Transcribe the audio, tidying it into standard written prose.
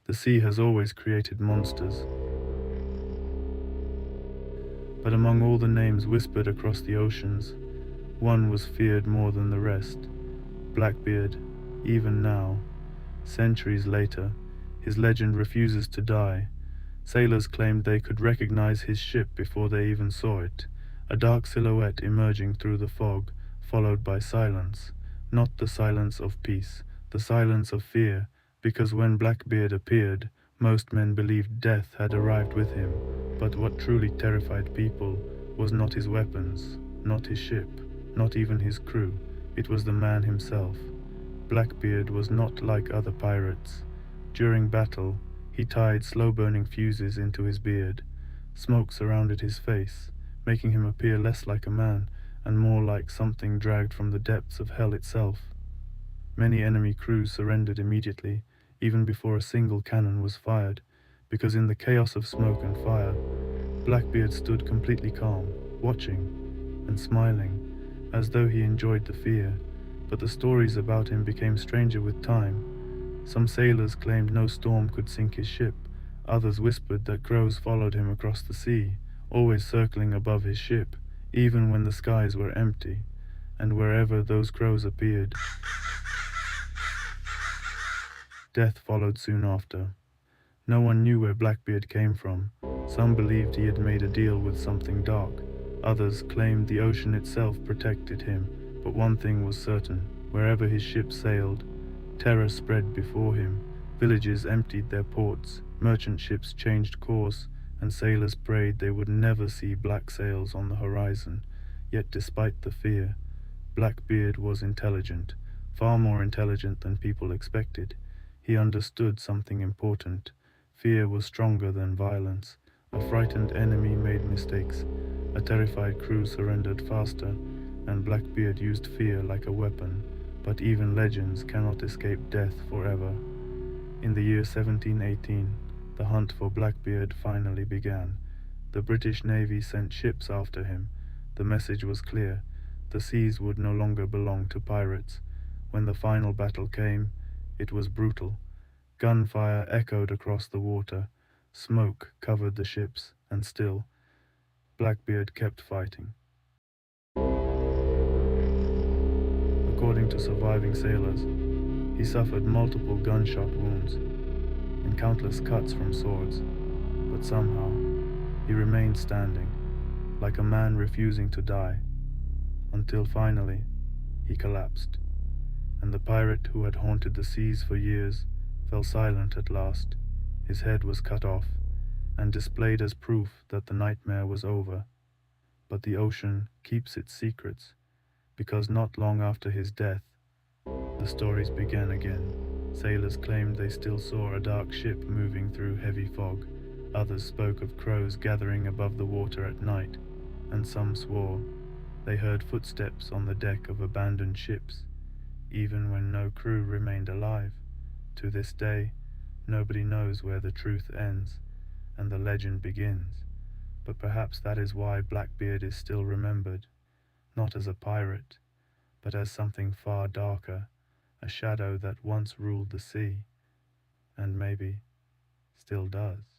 The sea has always created monsters, but among all the names whispered across the oceans, one was feared more than the rest. Blackbeard. Even now, centuries later, his legend refuses to die. Sailors claimed they could recognize his ship before they even saw it, a dark silhouette emerging through the fog, followed by silence. Not the silence of peace, the silence of fear, because when Blackbeard appeared, most men believed death had arrived with him. But what truly terrified people was not his weapons, not his ship, not even his crew. It was the man himself. Blackbeard was not like other pirates. During battle, he tied slow-burning fuses into his beard. Smoke surrounded his face, making him appear less like a man and more like something dragged from the depths of hell itself. Many enemy crews surrendered immediately, even before a single cannon was fired, because in the chaos of smoke and fire, Blackbeard stood completely calm, watching and smiling, as though he enjoyed the fear. But the stories about him became stranger with time. Some sailors claimed no storm could sink his ship. Others whispered that crows followed him across the sea, always circling above his ship, even when the skies were empty. And wherever those crows appeared, death followed soon after. No one knew where Blackbeard came from. Some believed he had made a deal with something dark. Others claimed the ocean itself protected him. But one thing was certain: wherever his ship sailed, terror spread before him. Villages emptied their ports, merchant ships changed course, and sailors prayed they would never see black sails on the horizon. Yet despite the fear, Blackbeard was intelligent, far more intelligent than people expected. He understood something important. Fear was stronger than violence. A frightened enemy made mistakes. A terrified crew surrendered faster, and Blackbeard used fear like a weapon. But even legends cannot escape death forever. In the year 1718, the hunt for Blackbeard finally began. The British Navy sent ships after him. The message was clear: the seas would no longer belong to pirates. When the final battle came, it was brutal. Gunfire echoed across the water, smoke covered the ships, and still, Blackbeard kept fighting. According to surviving sailors, he suffered multiple gunshot wounds and countless cuts from swords, but somehow he remained standing, like a man refusing to die, until finally he collapsed, and the pirate who had haunted the seas for years fell silent at last. His head was cut off and displayed as proof that the nightmare was over. But the ocean keeps its secrets, because not long after his death, the stories began again. Sailors claimed they still saw a dark ship moving through heavy fog. Others spoke of crows gathering above the water at night, and some swore they heard footsteps on the deck of abandoned ships, even when no crew remained alive. To this day, nobody knows where the truth ends and the legend begins. But perhaps that is why Blackbeard is still remembered, not as a pirate, but as something far darker, a shadow that once ruled the sea, and maybe still does.